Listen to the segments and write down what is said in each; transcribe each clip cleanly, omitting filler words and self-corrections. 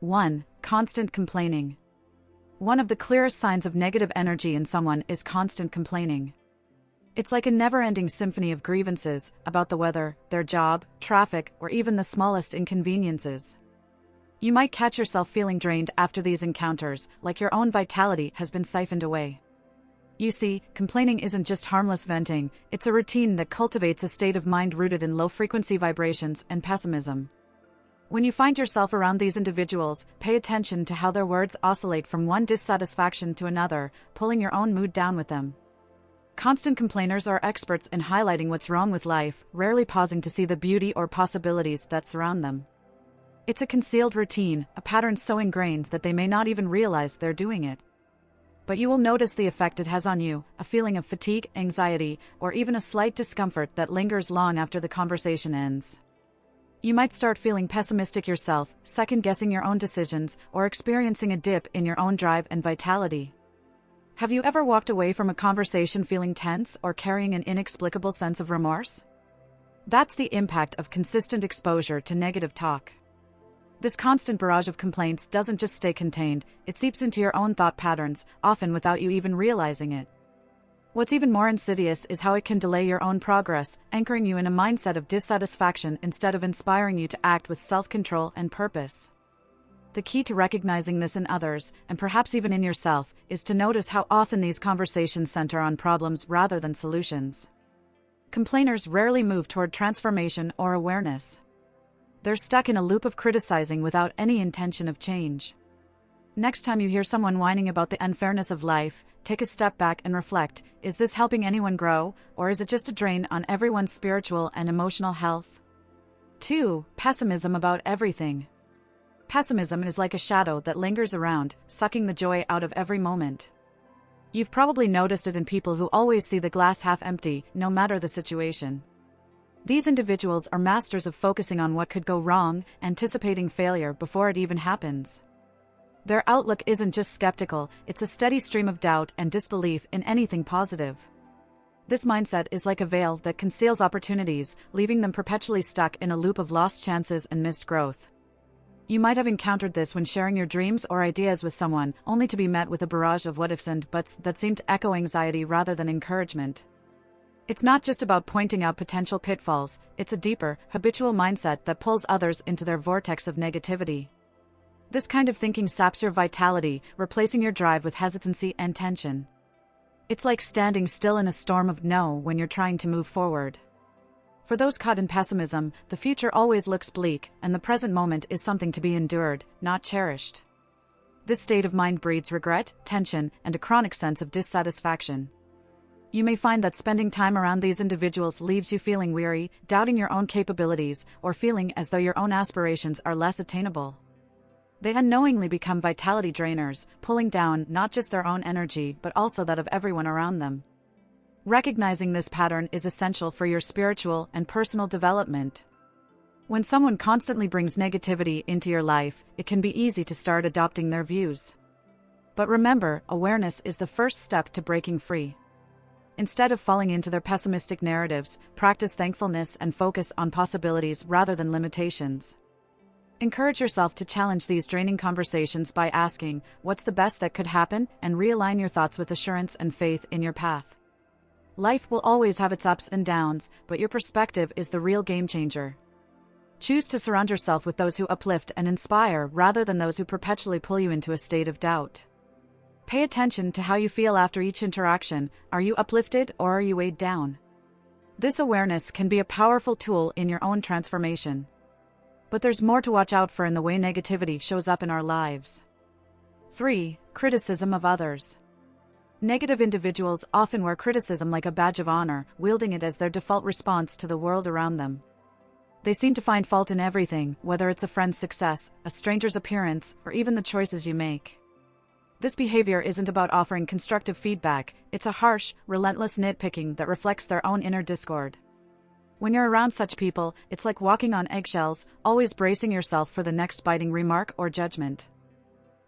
1. Constant complaining. One of the clearest signs of negative energy in someone is constant complaining. It's like a never-ending symphony of grievances about the weather, their job, traffic, or even the smallest inconveniences. You might catch yourself feeling drained after these encounters, like your own vitality has been siphoned away. You see, complaining isn't just harmless venting, it's a routine that cultivates a state of mind rooted in low-frequency vibrations and pessimism. When you find yourself around these individuals, pay attention to how their words oscillate from one dissatisfaction to another, pulling your own mood down with them. Constant complainers are experts in highlighting what's wrong with life, rarely pausing to see the beauty or possibilities that surround them. It's a concealed routine, a pattern so ingrained that they may not even realize they're doing it. But you will notice the effect it has on you, a feeling of fatigue, anxiety, or even a slight discomfort that lingers long after the conversation ends. You might start feeling pessimistic yourself, second-guessing your own decisions, or experiencing a dip in your own drive and vitality. Have you ever walked away from a conversation feeling tense or carrying an inexplicable sense of remorse? That's the impact of consistent exposure to negative talk. This constant barrage of complaints doesn't just stay contained, it seeps into your own thought patterns, often without you even realizing it. What's even more insidious is how it can delay your own progress, anchoring you in a mindset of dissatisfaction instead of inspiring you to act with self-control and purpose. The key to recognizing this in others, and perhaps even in yourself, is to notice how often these conversations center on problems rather than solutions. Complainers rarely move toward transformation or awareness. They're stuck in a loop of criticizing without any intention of change. Next time you hear someone whining about the unfairness of life, take a step back and reflect, is this helping anyone grow, or is it just a drain on everyone's spiritual and emotional health? 2. Pessimism about everything. Pessimism is like a shadow that lingers around, sucking the joy out of every moment. You've probably noticed it in people who always see the glass half empty, no matter the situation. These individuals are masters of focusing on what could go wrong, anticipating failure before it even happens. Their outlook isn't just skeptical, it's a steady stream of doubt and disbelief in anything positive. This mindset is like a veil that conceals opportunities, leaving them perpetually stuck in a loop of lost chances and missed growth. You might have encountered this when sharing your dreams or ideas with someone, only to be met with a barrage of what-ifs and buts that seem to echo anxiety rather than encouragement. It's not just about pointing out potential pitfalls, it's a deeper, habitual mindset that pulls others into their vortex of negativity. This kind of thinking saps your vitality, replacing your drive with hesitancy and tension. It's like standing still in a storm of no when you're trying to move forward. For those caught in pessimism, the future always looks bleak, and the present moment is something to be endured, not cherished. This state of mind breeds regret, tension, and a chronic sense of dissatisfaction. You may find that spending time around these individuals leaves you feeling weary, doubting your own capabilities, or feeling as though your own aspirations are less attainable. They unknowingly become vitality drainers, pulling down not just their own energy but also that of everyone around them. Recognizing this pattern is essential for your spiritual and personal development. When someone constantly brings negativity into your life, it can be easy to start adopting their views. But remember, awareness is the first step to breaking free. Instead of falling into their pessimistic narratives, practice thankfulness and focus on possibilities rather than limitations. Encourage yourself to challenge these draining conversations by asking, what's the best that could happen, and realign your thoughts with assurance and faith in your path. Life will always have its ups and downs, but your perspective is the real game changer. Choose to surround yourself with those who uplift and inspire rather than those who perpetually pull you into a state of doubt. Pay attention to how you feel after each interaction. Are you uplifted or are you weighed down? This awareness can be a powerful tool in your own transformation. But there's more to watch out for in the way negativity shows up in our lives. 3. Criticism of others. Negative individuals often wear criticism like a badge of honor, wielding it as their default response to the world around them. They seem to find fault in everything, whether it's a friend's success, a stranger's appearance, or even the choices you make. This behavior isn't about offering constructive feedback, it's a harsh, relentless nitpicking that reflects their own inner discord. When you're around such people, it's like walking on eggshells, always bracing yourself for the next biting remark or judgment.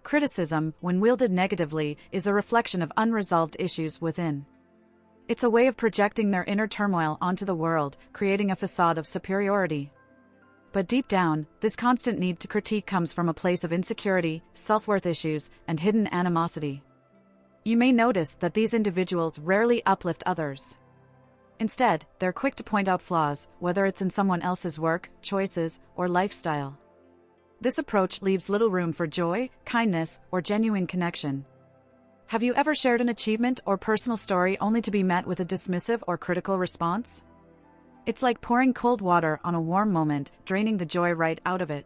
Criticism, when wielded negatively, is a reflection of unresolved issues within. It's a way of projecting their inner turmoil onto the world, creating a facade of superiority. But deep down, this constant need to critique comes from a place of insecurity, self-worth issues, and hidden animosity. You may notice that these individuals rarely uplift others. Instead, they're quick to point out flaws, whether it's in someone else's work, choices, or lifestyle. This approach leaves little room for joy, kindness, or genuine connection. Have you ever shared an achievement or personal story only to be met with a dismissive or critical response? It's like pouring cold water on a warm moment, draining the joy right out of it.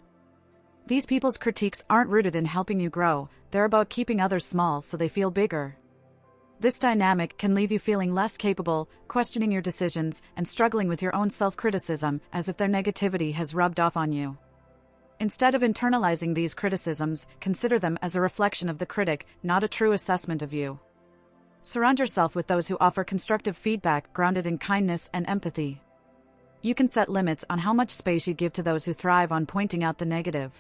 These people's critiques aren't rooted in helping you grow, they're about keeping others small so they feel bigger. This dynamic can leave you feeling less capable, questioning your decisions, and struggling with your own self-criticism, as if their negativity has rubbed off on you. Instead of internalizing these criticisms, consider them as a reflection of the critic, not a true assessment of you. Surround yourself with those who offer constructive feedback grounded in kindness and empathy. You can set limits on how much space you give to those who thrive on pointing out the negative.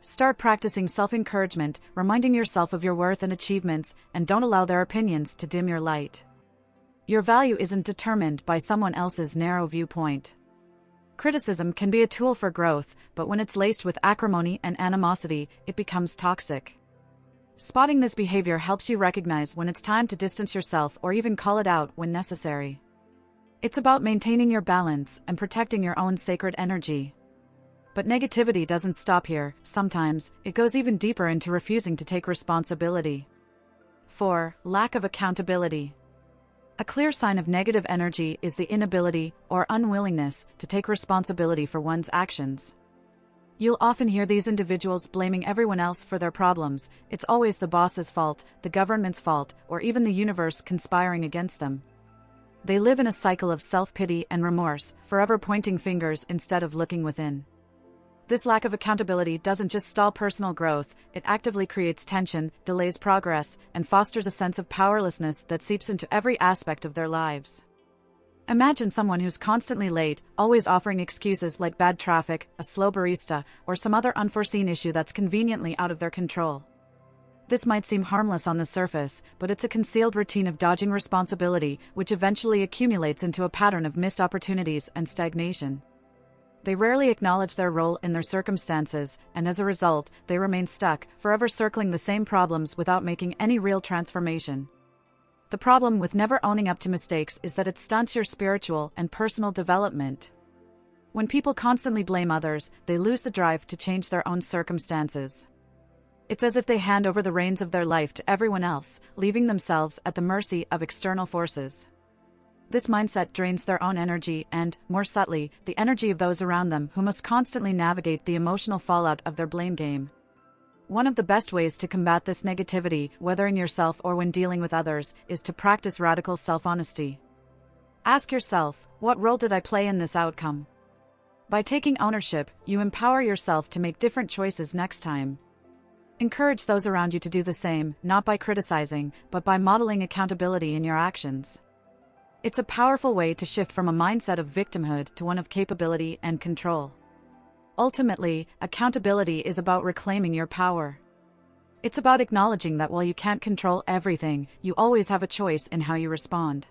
Start practicing self-encouragement, reminding yourself of your worth and achievements, and don't allow their opinions to dim your light. Your value isn't determined by someone else's narrow viewpoint. Criticism can be a tool for growth, but when it's laced with acrimony and animosity, it becomes toxic. Spotting this behavior helps you recognize when it's time to distance yourself or even call it out when necessary. It's about maintaining your balance and protecting your own sacred energy. But negativity doesn't stop here. Sometimes, it goes even deeper into refusing to take responsibility. 4. Lack of accountability. A clear sign of negative energy is the inability or unwillingness to take responsibility for one's actions. You'll often hear these individuals blaming everyone else for their problems. It's always the boss's fault, the government's fault, or even the universe conspiring against them. They live in a cycle of self-pity and remorse, forever pointing fingers instead of looking within. This lack of accountability doesn't just stall personal growth, it actively creates tension, delays progress, and fosters a sense of powerlessness that seeps into every aspect of their lives. Imagine someone who's constantly late, always offering excuses like bad traffic, a slow barista, or some other unforeseen issue that's conveniently out of their control. This might seem harmless on the surface, but it's a concealed routine of dodging responsibility, which eventually accumulates into a pattern of missed opportunities and stagnation. They rarely acknowledge their role in their circumstances, and as a result, they remain stuck, forever circling the same problems without making any real transformation. The problem with never owning up to mistakes is that it stunts your spiritual and personal development. When people constantly blame others, they lose the drive to change their own circumstances. It's as if they hand over the reins of their life to everyone else, leaving themselves at the mercy of external forces. This mindset drains their own energy and, more subtly, the energy of those around them who must constantly navigate the emotional fallout of their blame game. One of the best ways to combat this negativity, whether in yourself or when dealing with others, is to practice radical self-honesty. Ask yourself, what role did I play in this outcome? By taking ownership, you empower yourself to make different choices next time. Encourage those around you to do the same, not by criticizing, but by modeling accountability in your actions. It's a powerful way to shift from a mindset of victimhood to one of capability and control. Ultimately, accountability is about reclaiming your power. It's about acknowledging that while you can't control everything, you always have a choice in how you respond.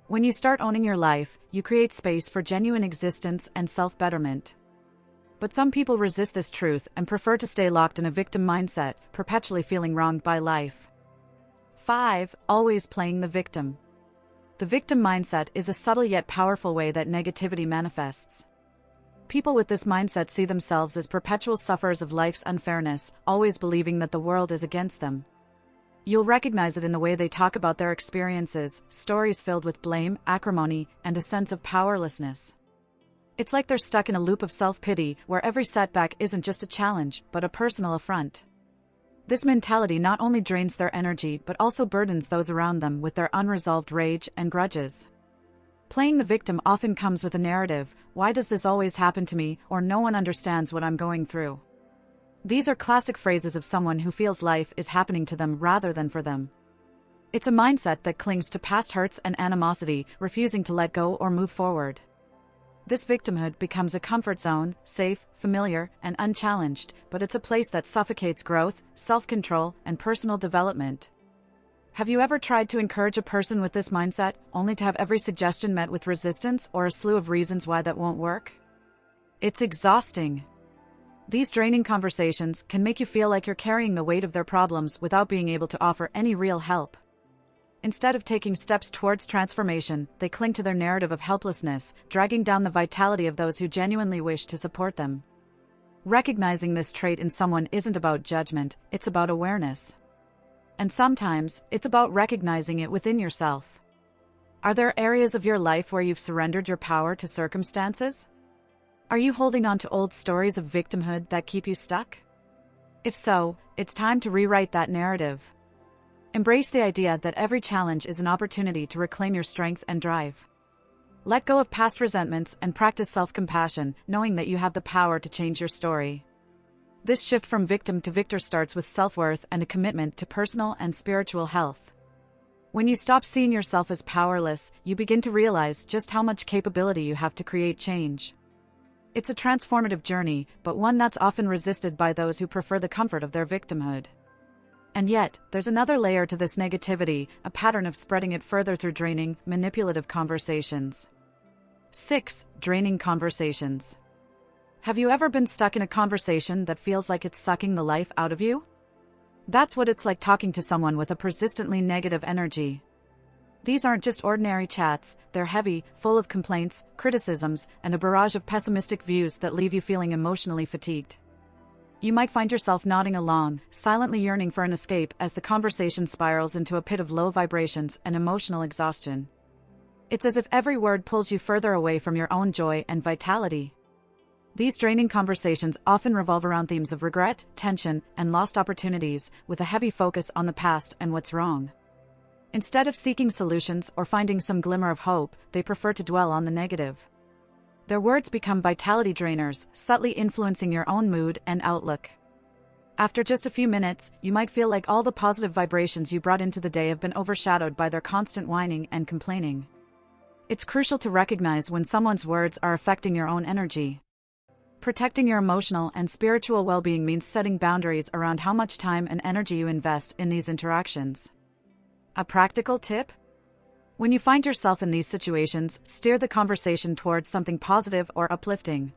When you start owning your life, you create space for genuine existence and self-betterment. But some people resist this truth and prefer to stay locked in a victim mindset, perpetually feeling wronged by life. 5. Always playing the victim. The victim mindset is a subtle yet powerful way that negativity manifests. People with this mindset see themselves as perpetual sufferers of life's unfairness, always believing that the world is against them. You'll recognize it in the way they talk about their experiences, stories filled with blame, acrimony, and a sense of powerlessness. It's like they're stuck in a loop of self-pity, where every setback isn't just a challenge, but a personal affront. This mentality not only drains their energy but also burdens those around them with their unresolved rage and grudges. Playing the victim often comes with a narrative, "Why does this always happen to me?" or "No one understands what I'm going through." These are classic phrases of someone who feels life is happening to them rather than for them. It's a mindset that clings to past hurts and animosity, refusing to let go or move forward. This victimhood becomes a comfort zone, safe, familiar, and unchallenged, but it's a place that suffocates growth, self-control, and personal development. Have you ever tried to encourage a person with this mindset, only to have every suggestion met with resistance or a slew of reasons why that won't work? It's exhausting. These draining conversations can make you feel like you're carrying the weight of their problems without being able to offer any real help. Instead of taking steps towards transformation, they cling to their narrative of helplessness, dragging down the vitality of those who genuinely wish to support them. Recognizing this trait in someone isn't about judgment, it's about awareness. And sometimes, it's about recognizing it within yourself. Are there areas of your life where you've surrendered your power to circumstances? Are you holding on to old stories of victimhood that keep you stuck? If so, it's time to rewrite that narrative. Embrace the idea that every challenge is an opportunity to reclaim your strength and drive. Let go of past resentments and practice self-compassion, knowing that you have the power to change your story. This shift from victim to victor starts with self-worth and a commitment to personal and spiritual health. When you stop seeing yourself as powerless, you begin to realize just how much capability you have to create change. It's a transformative journey, but one that's often resisted by those who prefer the comfort of their victimhood. And yet, there's another layer to this negativity, a pattern of spreading it further through draining, manipulative conversations. 6. Draining conversations. Have you ever been stuck in a conversation that feels like it's sucking the life out of you? That's what it's like talking to someone with a persistently negative energy. These aren't just ordinary chats, they're heavy, full of complaints, criticisms, and a barrage of pessimistic views that leave you feeling emotionally fatigued. You might find yourself nodding along, silently yearning for an escape as the conversation spirals into a pit of low vibrations and emotional exhaustion. It's as if every word pulls you further away from your own joy and vitality. These draining conversations often revolve around themes of regret, tension, and lost opportunities, with a heavy focus on the past and what's wrong. Instead of seeking solutions or finding some glimmer of hope, they prefer to dwell on the negative. Their words become vitality drainers, subtly influencing your own mood and outlook. After just a few minutes, you might feel like all the positive vibrations you brought into the day have been overshadowed by their constant whining and complaining. It's crucial to recognize when someone's words are affecting your own energy. Protecting your emotional and spiritual well-being means setting boundaries around how much time and energy you invest in these interactions. A practical tip? When you find yourself in these situations, steer the conversation towards something positive or uplifting.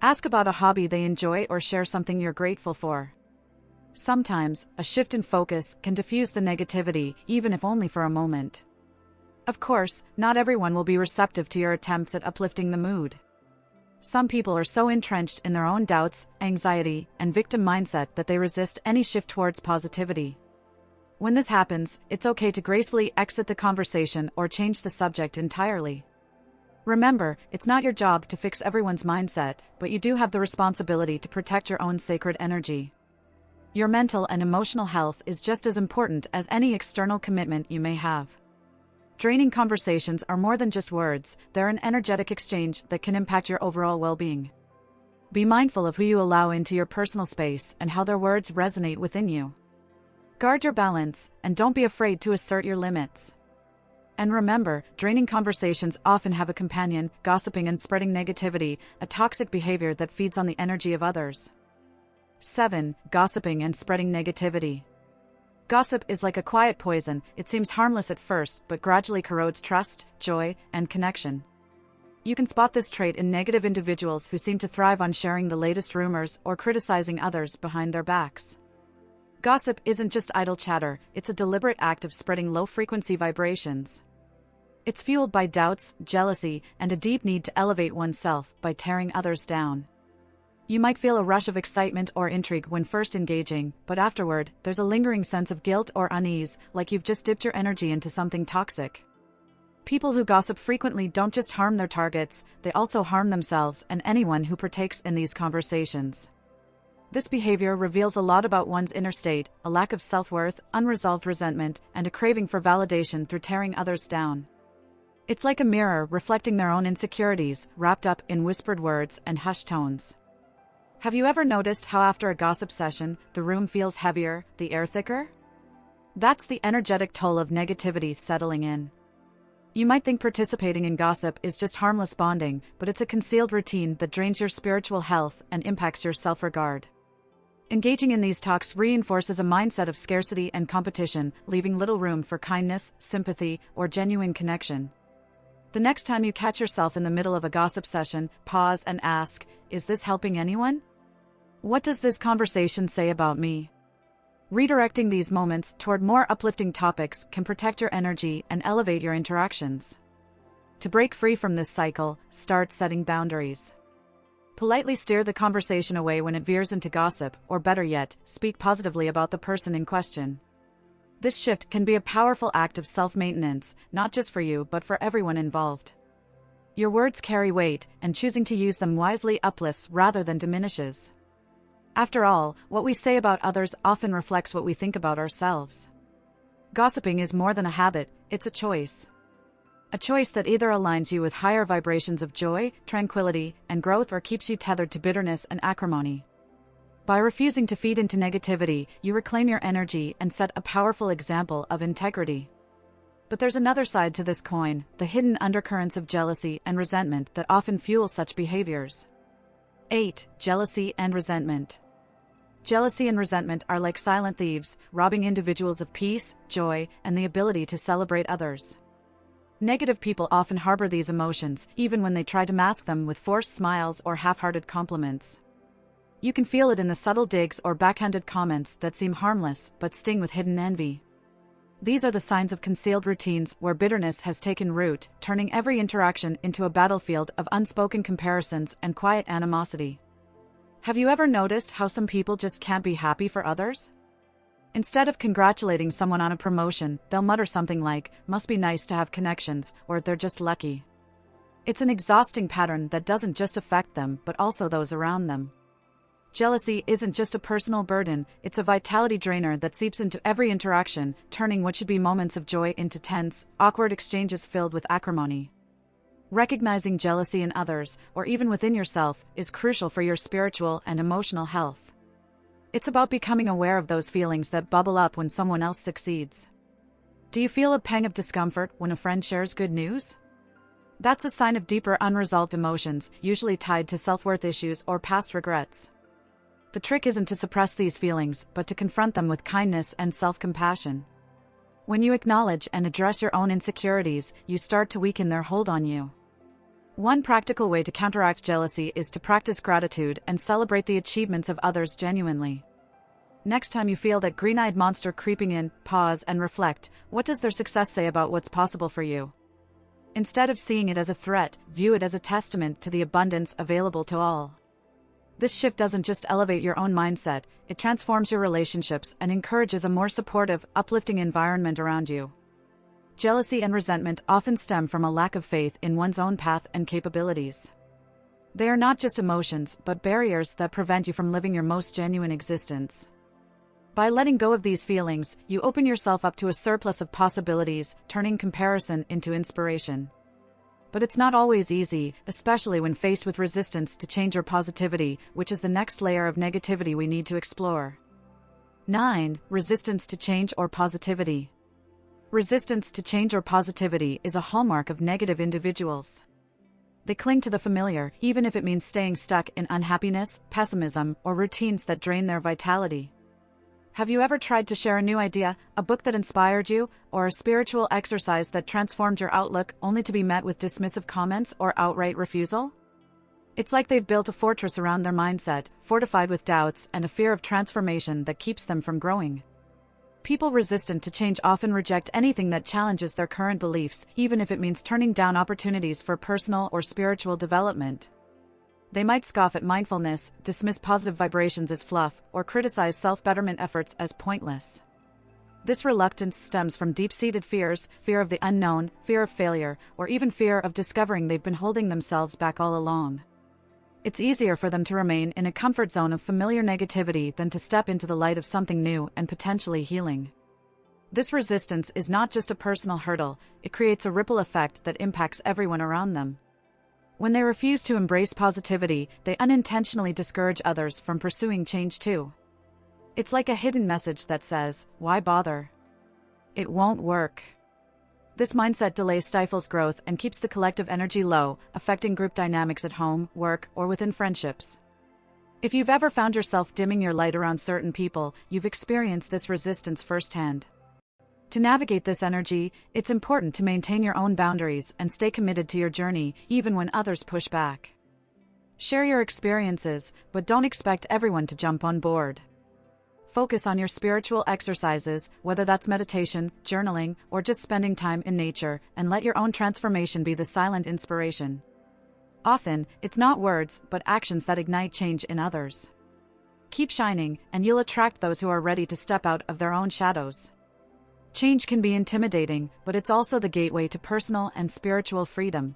Ask about a hobby they enjoy or share something you're grateful for. Sometimes, a shift in focus can diffuse the negativity, even if only for a moment. Of course, not everyone will be receptive to your attempts at uplifting the mood. Some people are so entrenched in their own doubts, anxiety, and victim mindset that they resist any shift towards positivity. When this happens, it's okay to gracefully exit the conversation or change the subject entirely. Remember, it's not your job to fix everyone's mindset, but you do have the responsibility to protect your own sacred energy. Your mental and emotional health is just as important as any external commitment you may have. Draining conversations are more than just words, they're an energetic exchange that can impact your overall well-being. Be mindful of who you allow into your personal space and how their words resonate within you. Guard your balance, and don't be afraid to assert your limits. And remember, draining conversations often have a companion, gossiping and spreading negativity, a toxic behavior that feeds on the energy of others. 7. Gossiping and spreading negativity. Gossip is like a quiet poison. It seems harmless at first, but gradually corrodes trust, joy, and connection. You can spot this trait in negative individuals who seem to thrive on sharing the latest rumors or criticizing others behind their backs. Gossip isn't just idle chatter, it's a deliberate act of spreading low-frequency vibrations. It's fueled by doubts, jealousy, and a deep need to elevate oneself by tearing others down. You might feel a rush of excitement or intrigue when first engaging, but afterward, there's a lingering sense of guilt or unease, like you've just dipped your energy into something toxic. People who gossip frequently don't just harm their targets, they also harm themselves and anyone who partakes in these conversations. This behavior reveals a lot about one's inner state, a lack of self-worth, unresolved resentment, and a craving for validation through tearing others down. It's like a mirror reflecting their own insecurities, wrapped up in whispered words and hushed tones. Have you ever noticed how after a gossip session, the room feels heavier, the air thicker? That's the energetic toll of negativity settling in. You might think participating in gossip is just harmless bonding, but it's a concealed routine that drains your spiritual health and impacts your self-regard. Engaging in these talks reinforces a mindset of scarcity and competition, leaving little room for kindness, sympathy, or genuine connection. The next time you catch yourself in the middle of a gossip session, pause and ask, is this helping anyone? What does this conversation say about me? Redirecting these moments toward more uplifting topics can protect your energy and elevate your interactions. To break free from this cycle, start setting boundaries. Politely steer the conversation away when it veers into gossip, or better yet, speak positively about the person in question. This shift can be a powerful act of self-maintenance, not just for you but for everyone involved. Your words carry weight, and choosing to use them wisely uplifts rather than diminishes. After all, what we say about others often reflects what we think about ourselves. Gossiping is more than a habit, it's a choice. A choice that either aligns you with higher vibrations of joy, tranquility, and growth, or keeps you tethered to bitterness and acrimony. By refusing to feed into negativity, you reclaim your energy and set a powerful example of integrity. But there's another side to this coin, the hidden undercurrents of jealousy and resentment that often fuel such behaviors. 8. Jealousy and resentment. Jealousy and resentment are like silent thieves, robbing individuals of peace, joy, and the ability to celebrate others. Negative people often harbor these emotions, even when they try to mask them with forced smiles or half-hearted compliments. You can feel it in the subtle digs or backhanded comments that seem harmless but sting with hidden envy. These are the signs of concealed routines where bitterness has taken root, turning every interaction into a battlefield of unspoken comparisons and quiet animosity. Have you ever noticed how some people just can't be happy for others? Instead of congratulating someone on a promotion, they'll mutter something like, "Must be nice to have connections," or "They're just lucky." It's an exhausting pattern that doesn't just affect them but also those around them. Jealousy isn't just a personal burden, it's a vitality drainer that seeps into every interaction, turning what should be moments of joy into tense, awkward exchanges filled with acrimony. Recognizing jealousy in others, or even within yourself, is crucial for your spiritual and emotional health. It's about becoming aware of those feelings that bubble up when someone else succeeds. Do you feel a pang of discomfort when a friend shares good news? That's a sign of deeper unresolved emotions, usually tied to self-worth issues or past regrets. The trick isn't to suppress these feelings, but to confront them with kindness and self-compassion. When you acknowledge and address your own insecurities, you start to weaken their hold on you. One practical way to counteract jealousy is to practice gratitude and celebrate the achievements of others genuinely. Next time you feel that green-eyed monster creeping in, pause and reflect, what does their success say about what's possible for you? Instead of seeing it as a threat, view it as a testament to the abundance available to all. This shift doesn't just elevate your own mindset, it transforms your relationships and encourages a more supportive, uplifting environment around you. Jealousy and resentment often stem from a lack of faith in one's own path and capabilities. They are not just emotions, but barriers that prevent you from living your most genuine existence. By letting go of these feelings, you open yourself up to a surplus of possibilities, turning comparison into inspiration. But it's not always easy, especially when faced with resistance to change or positivity, which is the next layer of negativity we need to explore. 9. Resistance to change or positivity. Resistance to change or positivity is a hallmark of negative individuals. They cling to the familiar, even if it means staying stuck in unhappiness, pessimism, or routines that drain their vitality. Have you ever tried to share a new idea, a book that inspired you, or a spiritual exercise that transformed your outlook, only to be met with dismissive comments or outright refusal? It's like they've built a fortress around their mindset, fortified with doubts and a fear of transformation that keeps them from growing. People resistant to change often reject anything that challenges their current beliefs, even if it means turning down opportunities for personal or spiritual development. They might scoff at mindfulness, dismiss positive vibrations as fluff, or criticize self-betterment efforts as pointless. This reluctance stems from deep-seated fears, fear of the unknown, fear of failure, or even fear of discovering they've been holding themselves back all along. It's easier for them to remain in a comfort zone of familiar negativity than to step into the light of something new and potentially healing. This resistance is not just a personal hurdle, it creates a ripple effect that impacts everyone around them. When they refuse to embrace positivity, they unintentionally discourage others from pursuing change too. It's like a hidden message that says, "Why bother? It won't work." This mindset delay stifles growth and keeps the collective energy low, affecting group dynamics at home, work, or within friendships. If you've ever found yourself dimming your light around certain people, you've experienced this resistance firsthand. To navigate this energy, it's important to maintain your own boundaries and stay committed to your journey, even when others push back. Share your experiences, but don't expect everyone to jump on board. Focus on your spiritual exercises, whether that's meditation, journaling, or just spending time in nature, and let your own transformation be the silent inspiration. Often, it's not words, but actions that ignite change in others. Keep shining, and you'll attract those who are ready to step out of their own shadows. Change can be intimidating, but it's also the gateway to personal and spiritual freedom.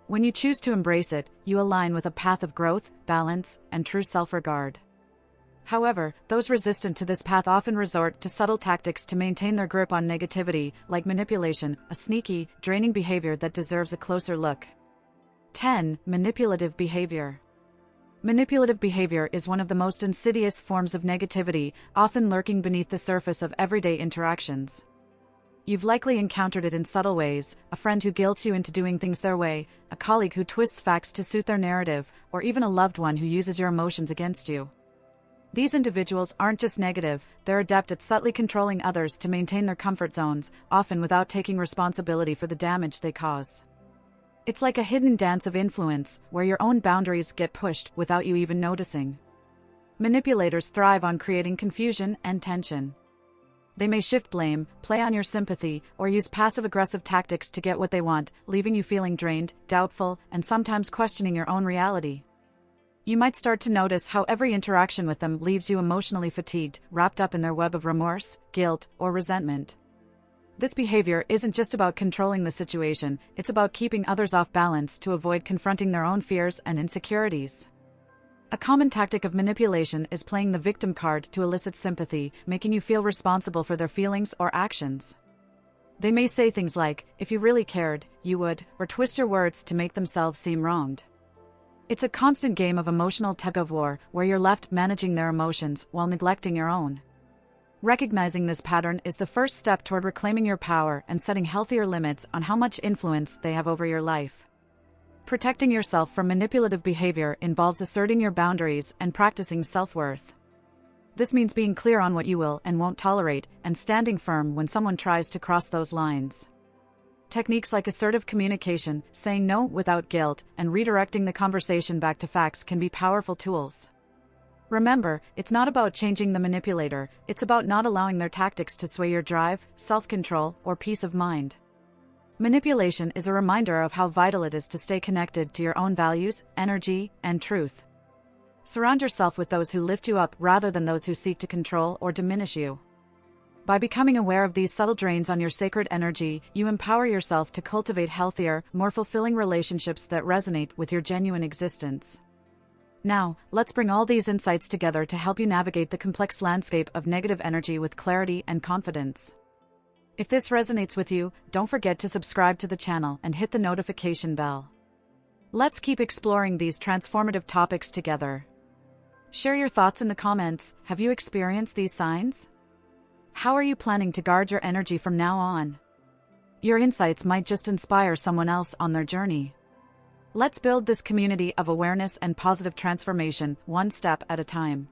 When you choose to embrace it, you align with a path of growth, balance, and true self-regard. However, those resistant to this path often resort to subtle tactics to maintain their grip on negativity, like manipulation, a sneaky, draining behavior that deserves a closer look. 10. Manipulative behavior. Manipulative behavior is one of the most insidious forms of negativity, often lurking beneath the surface of everyday interactions. You've likely encountered it in subtle ways: a friend who guilts you into doing things their way, a colleague who twists facts to suit their narrative, or even a loved one who uses your emotions against you. These individuals aren't just negative, they're adept at subtly controlling others to maintain their comfort zones, often without taking responsibility for the damage they cause. It's like a hidden dance of influence, where your own boundaries get pushed without you even noticing. Manipulators thrive on creating confusion and tension. They may shift blame, play on your sympathy, or use passive-aggressive tactics to get what they want, leaving you feeling drained, doubtful, and sometimes questioning your own reality. You might start to notice how every interaction with them leaves you emotionally fatigued, wrapped up in their web of remorse, guilt, or resentment. This behavior isn't just about controlling the situation, it's about keeping others off balance to avoid confronting their own fears and insecurities. A common tactic of manipulation is playing the victim card to elicit sympathy, making you feel responsible for their feelings or actions. They may say things like, "If you really cared, you would," or twist your words to make themselves seem wronged. It's a constant game of emotional tug-of-war, where you're left managing their emotions while neglecting your own. Recognizing this pattern is the first step toward reclaiming your power and setting healthier limits on how much influence they have over your life. Protecting yourself from manipulative behavior involves asserting your boundaries and practicing self-worth. This means being clear on what you will and won't tolerate, and standing firm when someone tries to cross those lines. Techniques like assertive communication, saying no without guilt, and redirecting the conversation back to facts can be powerful tools. Remember, it's not about changing the manipulator, it's about not allowing their tactics to sway your drive, self-control, or peace of mind. Manipulation is a reminder of how vital it is to stay connected to your own values, energy, and truth. Surround yourself with those who lift you up rather than those who seek to control or diminish you. By becoming aware of these subtle drains on your sacred energy, you empower yourself to cultivate healthier, more fulfilling relationships that resonate with your genuine existence. Now, let's bring all these insights together to help you navigate the complex landscape of negative energy with clarity and confidence. If this resonates with you, don't forget to subscribe to the channel and hit the notification bell. Let's keep exploring these transformative topics together. Share your thoughts in the comments. Have you experienced these signs? How are you planning to guard your energy from now on? Your insights might just inspire someone else on their journey. Let's build this community of awareness and positive transformation, one step at a time.